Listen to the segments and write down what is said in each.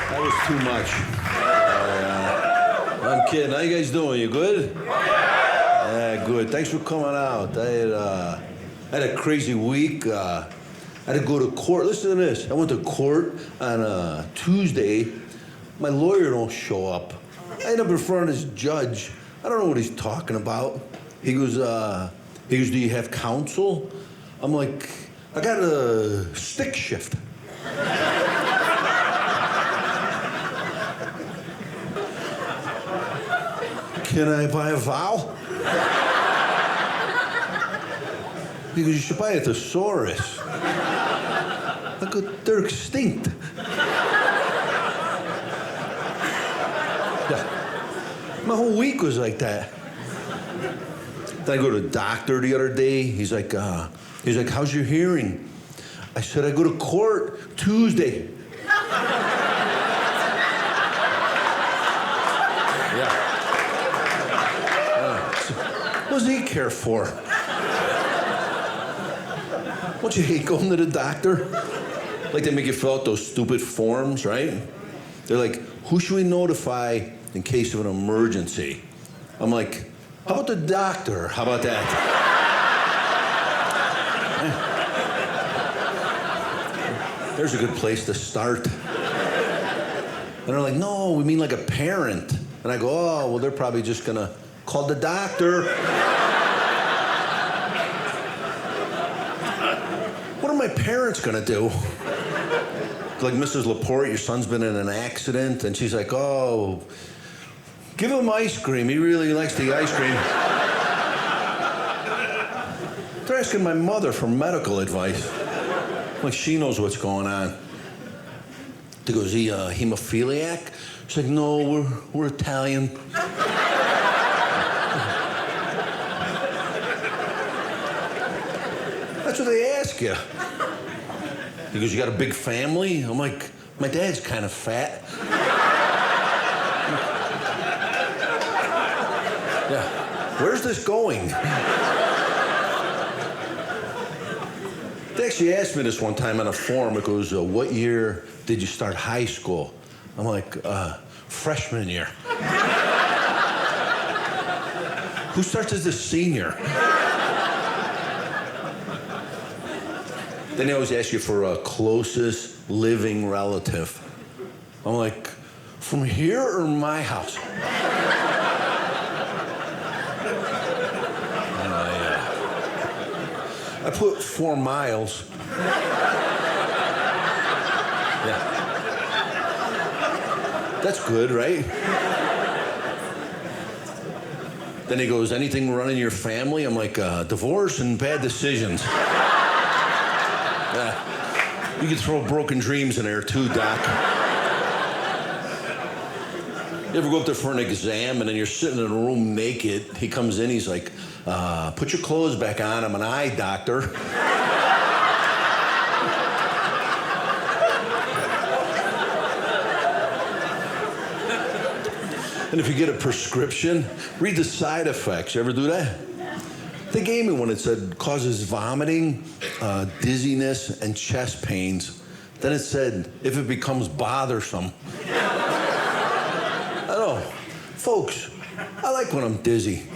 That was too much. I'm kidding. How you guys doing? You good? Yeah, good. Thanks for coming out. I had a crazy week. I had to go to court. Listen to this. I went to court on Tuesday. My lawyer don't show up. I end up in front of this judge. I don't know what he's talking about. He goes, do you have counsel? I'm like, I got a stick shift. Can I buy a vowel? He goes, you should buy a thesaurus. I go, they're extinct. Yeah. My whole week was like that. Then I go to the doctor the other day. He's like, how's your hearing? I said, I go to court Tuesday. What does he care for? Don't you hate going to the doctor? Like they make you fill out those stupid forms, right? They're like, who should we notify in case of an emergency? I'm like, how about the doctor? How about that? There's a good place to start. And they're like, no, we mean like a parent. And I go, oh, well, they're probably just gonna call the doctor. What are my parents gonna do? Like, Mrs. LaPorte, your son's been in an accident, and she's like, oh, give him ice cream. He really likes the ice cream. They're asking my mother for medical advice. Like, she knows what's going on. They go, is he a hemophiliac? She's like, no, we're Italian. That's what they ask you. He goes, you got a big family? I'm like, my dad's kind of fat. Yeah. Where's this going? They actually asked me this one time on a forum. It goes, what year did you start high school? I'm like, freshman year. Who starts as a senior? Then they always ask you for a closest living relative. I'm like, from here or my house? I put 4 miles. Yeah. That's good, right? Then he goes, anything running your family? I'm like, divorce and bad decisions. Yeah. You could throw broken dreams in there too, Doc. You ever go up there for an exam and then you're sitting in a room naked? He comes in, he's like, put your clothes back on, I'm an eye doctor. And if you get a prescription, read the side effects. You ever do that? They gave me one that said causes vomiting, dizziness, and chest pains. Then it said, if it becomes bothersome. I know. Folks, I like when I'm dizzy.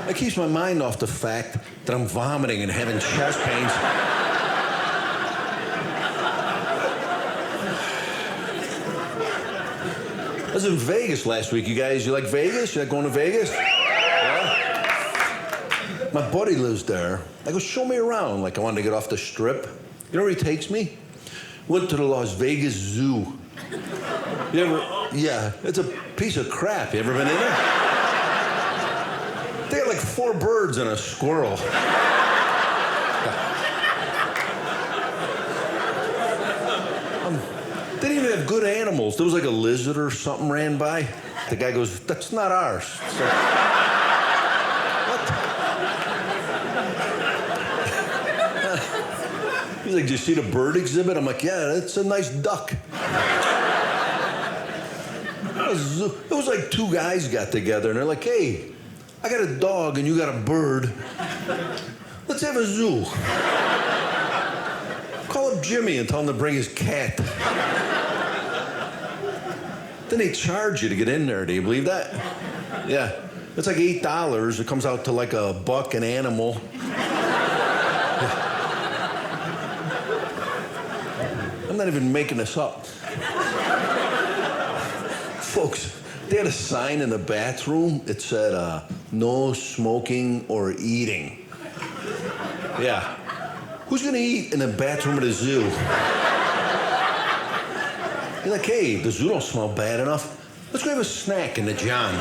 It keeps my mind off the fact that I'm vomiting and having chest pains. I was in Vegas last week. You guys, you like Vegas? You like going to Vegas? Yeah? My buddy lives there. I go, show me around. Like, I wanted to get off the strip. You know where he takes me? Went to the Las Vegas Zoo. You ever? Yeah, it's a piece of crap. You ever been in there? They had like 4 birds and a squirrel. They didn't even have good animals. There was like a lizard or something ran by. The guy goes, that's not ours. So, what? He's like, do you see the bird exhibit? I'm like, yeah, that's a nice duck. It was like 2 guys got together and they're like, hey, I got a dog and you got a bird. Let's have a zoo. Call up Jimmy and tell him to bring his cat. Then they charge you to get in there. Do you believe that? Yeah. It's like $8. It comes out to like $1 an animal. Yeah. I'm not even making this up. Folks, they had a sign in the bathroom. It said, no smoking or eating. Yeah. Who's gonna eat in the bathroom at a zoo? You're like, hey, the zoo don't smell bad enough. Let's go have a snack in the John.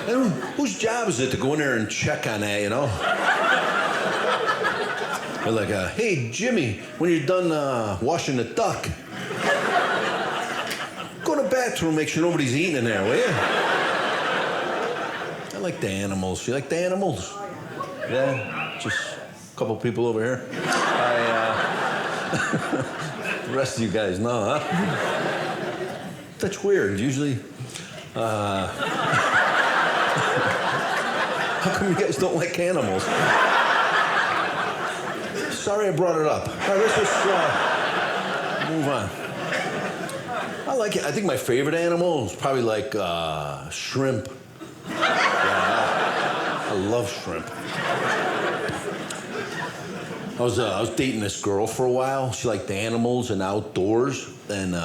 And whose job is it to go in there and check on that, you know? They're like, hey, Jimmy, when you're done washing the duck, go in the bathroom, make sure nobody's eating in there, will you? I like the animals. You like the animals? Yeah, just a couple people over here. The rest of you guys know, huh? That's weird. Usually, how come you guys don't like animals? Sorry I brought it up. All right, let's just move on. I like it. I think my favorite animal is probably like shrimp. Yeah, I love shrimp. I was dating this girl for a while. She liked the animals and outdoors, and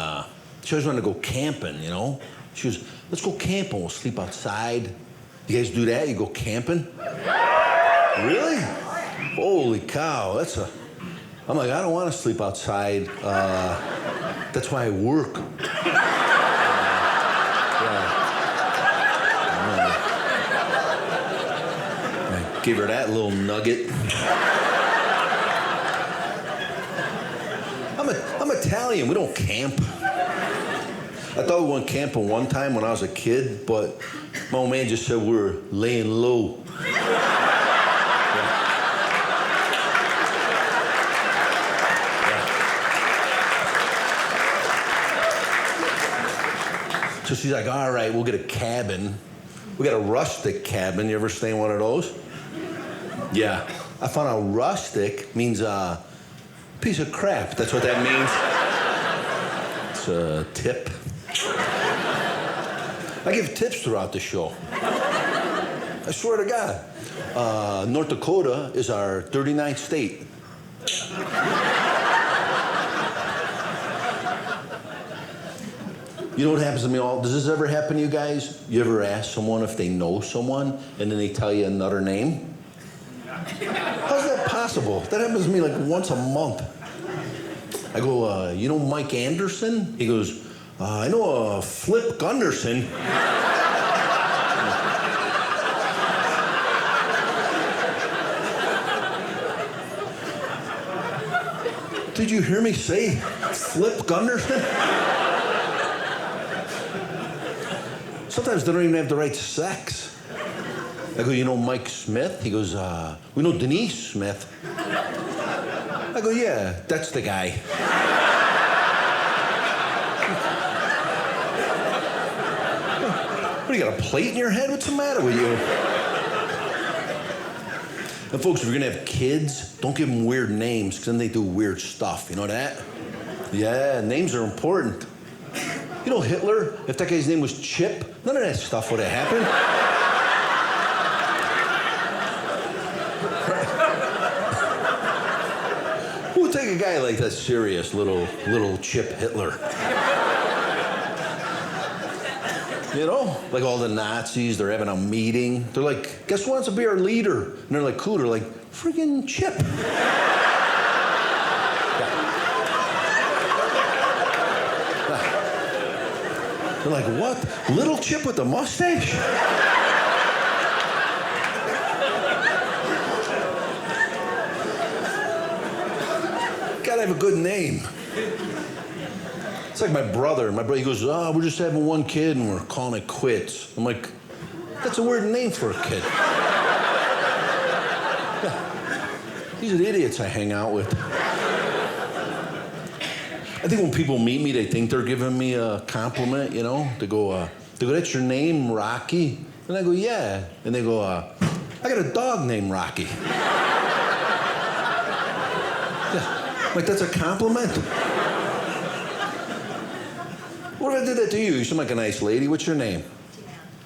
she always wanted to go camping, you know? She was, let's go camping, we'll sleep outside. You guys do that? You go camping? Really? Holy cow, I'm like, I don't want to sleep outside. That's why I work. I gave her that little nugget. I'm Italian, we don't camp. I thought we went camping one time when I was a kid, but my old man just said we were laying low. So she's like, all right, we'll get a cabin. We got a rustic cabin. You ever stay in one of those? Yeah. I found out rustic means piece of crap. That's what that means. It's a tip. I give tips throughout the show. I swear to God. North Dakota is our 39th state. You know what happens to me all? Does this ever happen to you guys? You ever ask someone if they know someone and then they tell you another name? How's that possible? That happens to me like once a month. I go, you know Mike Anderson? He goes, I know Flip Gunderson. Did you hear me say Flip Gunderson? Sometimes they don't even have the right sex. I go, you know Mike Smith? He goes, we know Denise Smith. I go, yeah, that's the guy. What, you got a plate in your head? What's the matter with you? And folks, if you're gonna have kids, don't give them weird names, because then they do weird stuff. You know that? Yeah, names are important. You know Hitler, if that guy's name was Chip, none of that stuff would have happened. Who would take a guy like that serious, little Chip Hitler? You know, like all the Nazis, they're having a meeting. They're like, guess who wants to be our leader? And they're like, who? They're like, friggin' Chip. They're like, what? Little Chip with the mustache? Gotta have a good name. It's like my brother. My brother, he goes, we're just having one kid and we're calling it quits. I'm like, that's a weird name for a kid. Yeah. These are the idiots I hang out with. I think when people meet me, they think they're giving me a compliment, you know? They go, that's your name, Rocky? And I go, yeah. And they go, I got a dog named Rocky. Yeah. Like, that's a compliment? What if I did that to you? You seem like a nice lady. What's your name?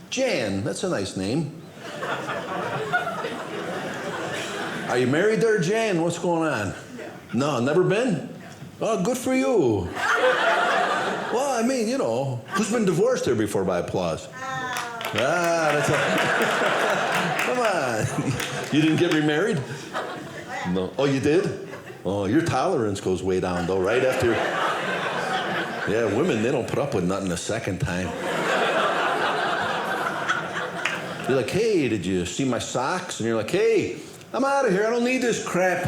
Jan. That's a nice name. Are you married there, Jan? What's going on? No, never been? Oh, good for you. Well, I mean, you know, who's been divorced here before by applause? That's a... Come on. You didn't get remarried? No. Oh, you did? Oh, your tolerance goes way down, though, right after... Yeah, women, they don't put up with nothing a second time. You're like, hey, did you see my socks? And you're like, hey, I'm out of here. I don't need this crap.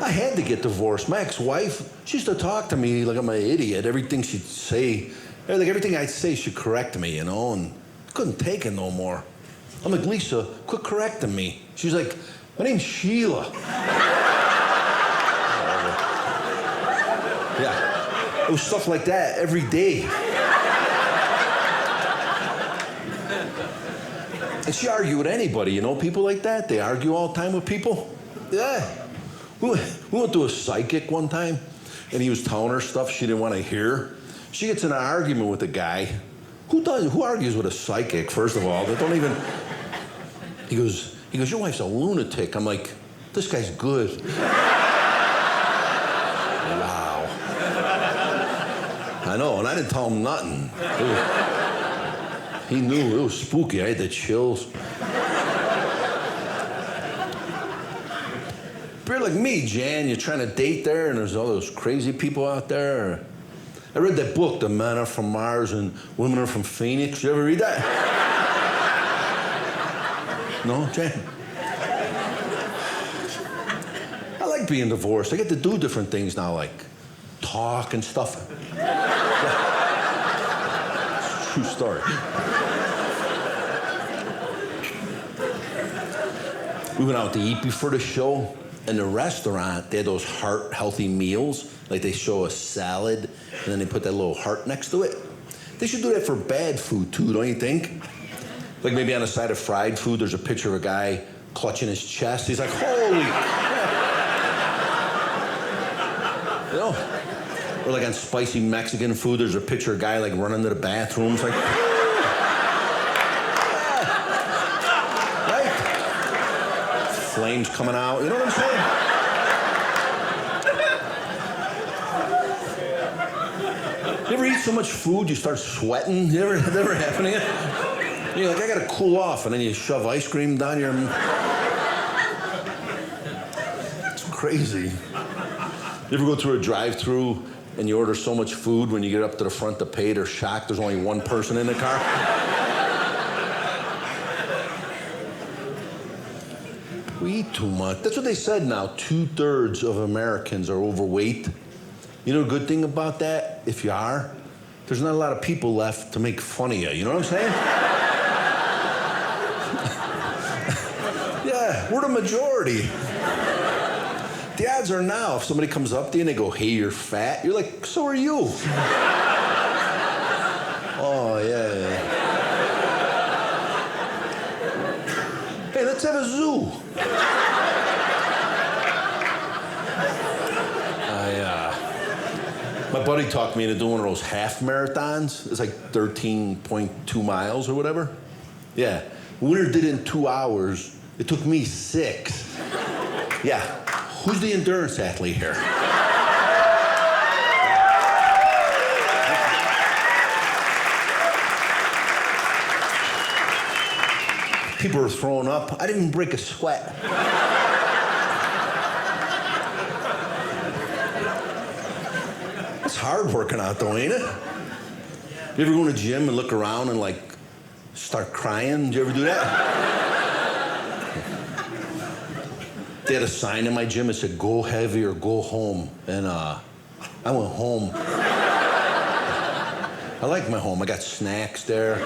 I had to get divorced. My ex-wife, she used to talk to me like I'm an idiot. Everything she'd say, like everything I'd say, she'd correct me, you know, and I couldn't take it no more. I'm like, Lisa, quit correcting me. She's like, my name's Sheila. Yeah, it was stuff like that every day. And she argued with anybody, you know, people like that. They argue all the time with people. Yeah. We went to a psychic one time, and he was telling her stuff she didn't want to hear. She gets in an argument with a guy. Who argues with a psychic, first of all? They don't even... He goes, your wife's a lunatic. I'm like, this guy's good. Wow. I know, and I didn't tell him nothing. He knew. It was spooky. I had the chills. You're like me, Jan. You're trying to date there, and there's all those crazy people out there. I read that book, The Men Are From Mars and Women Are From Phoenix. You ever read that? No, Jan? I like being divorced. I get to do different things now, like talk and stuff. Yeah. It's a true story. We went out to eat before the show. In the restaurant, they had those heart-healthy meals. Like they show a salad, and then they put that little heart next to it. They should do that for bad food, too, don't you think? Like maybe on the side of fried food, there's a picture of a guy clutching his chest. He's like, holy crap. You know? Or like on spicy Mexican food, there's a picture of a guy like running to the bathroom. It's like, flames coming out, you know what I'm saying? You ever eat so much food you start sweating? You ever happen to you? You're like, I gotta cool off, and then you shove ice cream down your... It's crazy. You ever go through a drive-thru and you order so much food when you get up to the front to pay, they're shocked there's only one person in the car? We eat too much. That's what they said now. 2/3 of Americans are overweight. You know the good thing about that? If you are, there's not a lot of people left to make fun of you. You know what I'm saying? Yeah, we're the majority. The odds are now, if somebody comes up to you and they go, hey, you're fat, you're like, so are you. Oh, yeah. Hey, let's have a zoo. My buddy talked me into doing one of those half marathons. It's like 13.2 miles or whatever. Yeah. Winner did it in 2 hours. It took me 6. Yeah. Who's the endurance athlete here? People were throwing up. I didn't even break a sweat. It's hard working out though, ain't it? You ever go to the gym and look around and like start crying? Did you ever do that? They had a sign in my gym that said, go heavy or go home. And I went home. I like my home. I got snacks there.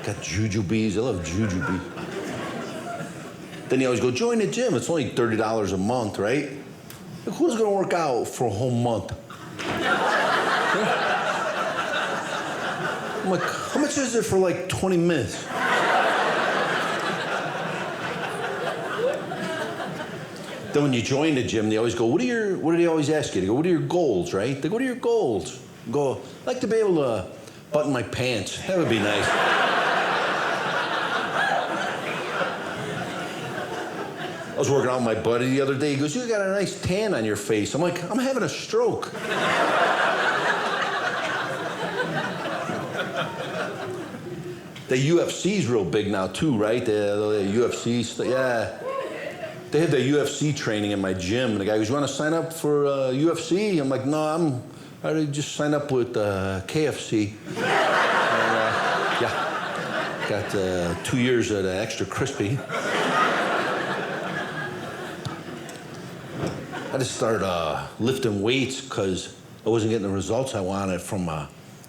Got jujubes. I love jujubes. Then you always go, join the gym. It's only $30 a month, right? Like, who's going to work out for a whole month? I'm like, how much is it for like 20 minutes? Then when you join the gym, they always go, what do they always ask you? They go, what are your goals, right? They go, what are your goals? I go, I'd like to be able to button my pants. That would be nice. I was working out with my buddy the other day. He goes, you got a nice tan on your face. I'm like, I'm having a stroke. The UFC's real big now too, right? The UFC, yeah. They had the UFC training in my gym. And the guy goes, you want to sign up for UFC? I'm like, no, I already just signed up with KFC. Yeah, got 2 years at extra crispy. I just started lifting weights because I wasn't getting the results I wanted from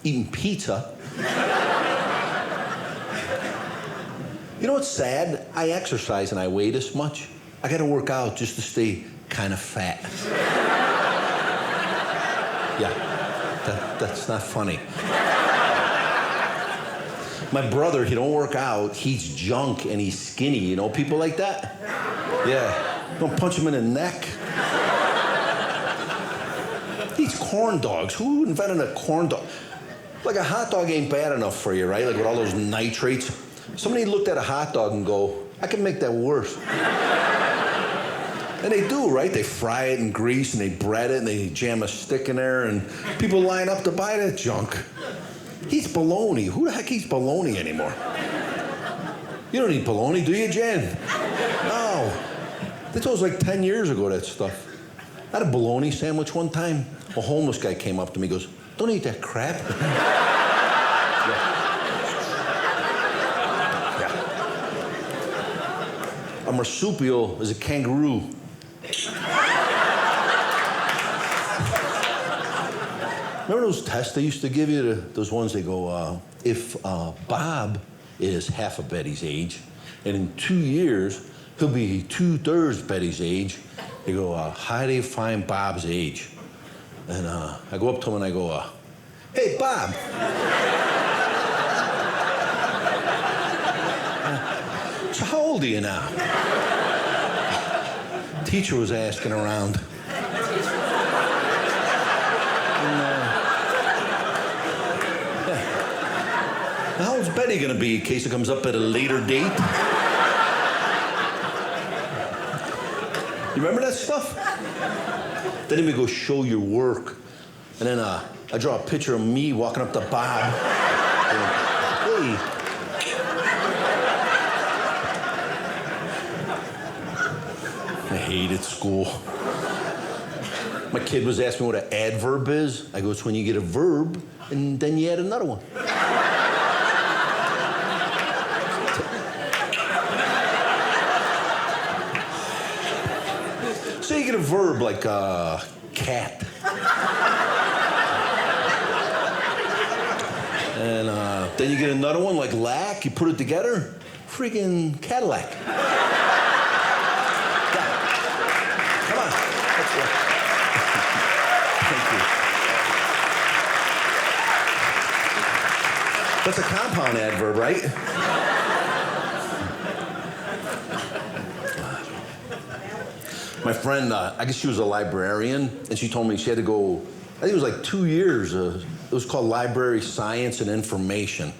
eating pizza. You know what's sad? I exercise and I weigh this much. I gotta work out just to stay kind of fat. Yeah, that's not funny. My brother, he don't work out, he's junk and he's skinny, you know, people like that? Yeah, don't punch him in the neck. He eats corn dogs. Who invented a corn dog? Like a hot dog ain't bad enough for you, right? Like with all those nitrates. Somebody looked at a hot dog and go, I can make that worse. And they do, right? They fry it in grease and they bread it and they jam a stick in there and people line up to buy that junk. He eats bologna. Who the heck eats bologna anymore? You don't eat bologna, do you, Jen? No. They told us like 10 years ago, that stuff. I had a bologna sandwich one time. A homeless guy came up to me and goes, don't eat that crap. A marsupial is a kangaroo. Remember those tests they used to give you? Those ones they go, if Bob is half of Betty's age, and in 2 years, he'll be 2/3 Betty's age, they go, how do you find Bob's age? And I go up to him and I go, hey, Bob. So how old are you now? Teacher was asking around. How old's Betty gonna be in case it comes up at a later date? You remember that stuff? Then we go show your work. And then I draw a picture of me walking up to Bob. Hey. I hated school. My kid was asking what an adverb is. I go, it's when you get a verb and then you add another one. So you get a verb like cat. And then you get another one like lack, you put it together, freaking Cadillac. Come on. Let's go. Thank you. That's a compound adverb, right? My friend, I guess she was a librarian, and she told me she had to go, I think it was like 2 years. It was called Library Science and Information.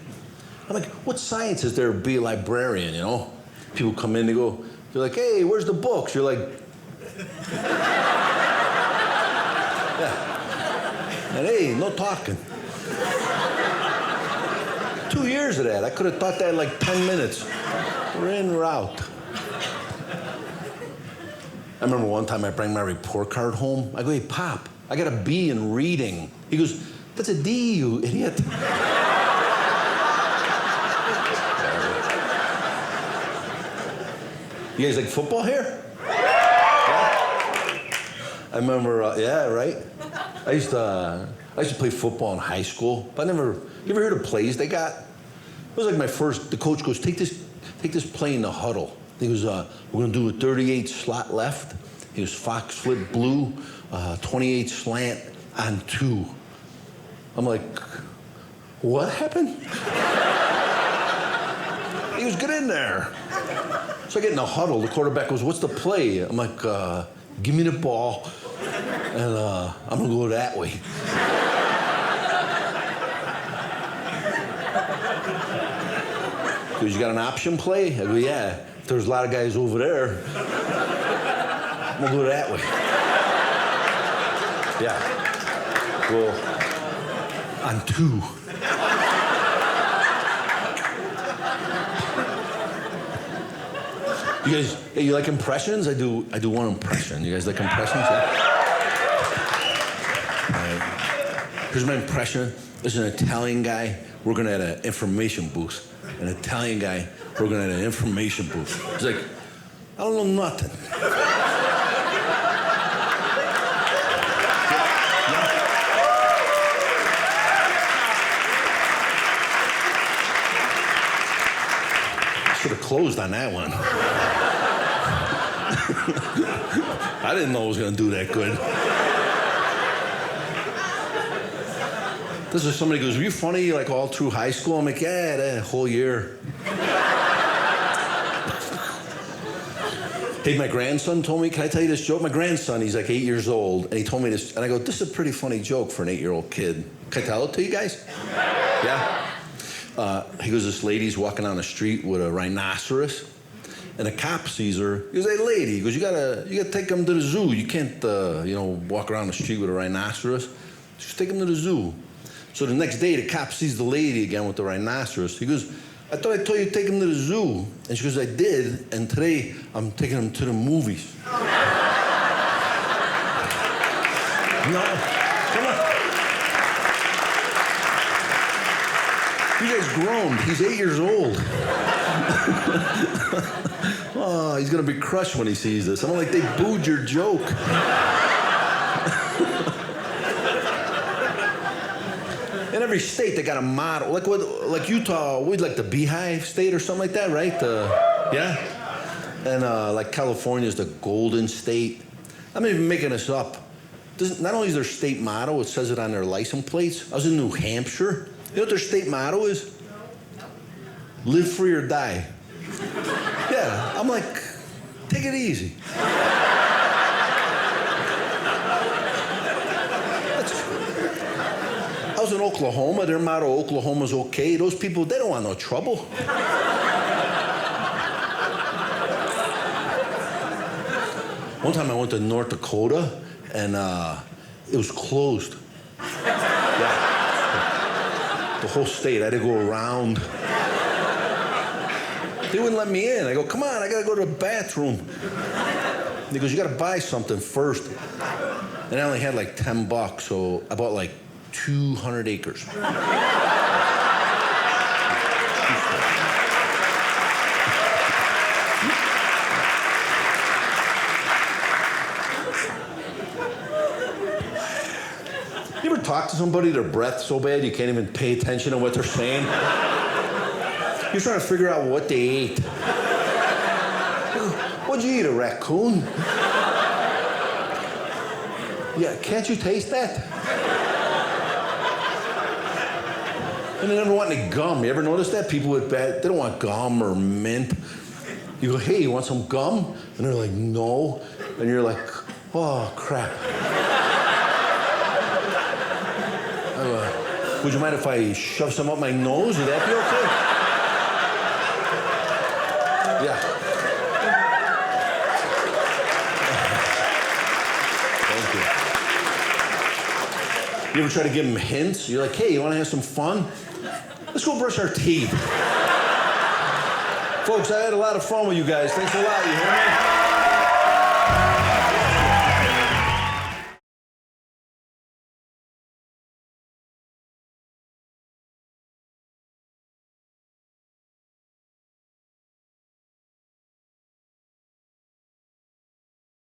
I'm like, what science is there to be a librarian, you know? People come in, they're like, hey, where's the books? You're like, yeah. And hey, no talking. 2 years of that. I could have thought that in like 10 minutes. We're in, we're out. I remember one time I bring my report card home. I go, hey, Pop, I got a B in reading. He goes, that's a D, you idiot. You guys like football here? Yeah? I remember, yeah, right? I used to play football in high school, but you ever heard of plays they got? It was like my first, the coach goes, take this play in the huddle. He goes, we're gonna do a 38 slot left. He goes, Fox flip blue, 28 slant on 2. I'm like, What happened? He goes, get in there. So I get in the huddle. The quarterback goes, what's the play? I'm like, give me the ball, and I'm going to go that way. He goes, you got an option play? I go, yeah. There's a lot of guys over there. I'm going to go that way. Yeah. Well, on 2. You guys, hey, you like impressions? I do one impression. You guys like impressions? Yeah? All right. Here's my impression. There's an Italian guy working at an information booth. An Italian guy working at an information booth. He's like, I don't know nothing. Should have closed on that one. I didn't know I was going to do that good. This is somebody goes, were you funny like all through high school? I'm like, yeah, that whole year. Hey, my grandson told me, can I tell you this joke? My grandson, he's like 8 years old, and he told me this, and I go, this is a pretty funny joke for an 8-year-old kid. Can I tell it to you guys? Yeah? He goes, this lady's walking down the street with a rhinoceros, and a cop sees her. He goes, hey, lady, he goes, you gotta take him to the zoo. You can't, walk around the street with a rhinoceros. Just take him to the zoo. So the next day, the cop sees the lady again with the rhinoceros. He goes, I thought I told you to take him to the zoo. And she goes, I did, and today I'm taking him to the movies. No, come on. You guys grown. He's 8 years old. Oh, he's gonna be crushed when he sees this. I'm like, they booed your joke. In every state, they got a model. Like Utah, we'd like the Beehive State or something like that, right? Yeah? And like California's the Golden State. I'm not even making this up. Not only is their state motto, it says it on their license plates. I was in New Hampshire. You know what their state motto is? Live free or die. Yeah, I'm like, take it easy. I was in Oklahoma. Their motto, Oklahoma's okay. Those people, they don't want no trouble. One time I went to North Dakota, and it was closed. Yeah. The whole state, I had to go around. They wouldn't let me in. I go, come on, I gotta go to the bathroom. He goes, you gotta buy something first. And I only had like $10, so I bought like 200 acres. You ever talk to somebody, their breath so bad you can't even pay attention to what they're saying? You're trying to figure out what they ate. What'd you eat, a raccoon? Yeah, can't you taste that? And they never want any gum. You ever notice that? People with bad, they don't want gum or mint. You go, hey, you want some gum? And they're like, no. And you're like, oh, crap. Would you mind if I shove some up my nose? Would that be okay? Yeah. Thank you. You ever try to give them hints? You're like, hey, you want to have some fun? Let's go brush our teeth. Folks, I had a lot of fun with you guys. Thanks a lot, you hear me?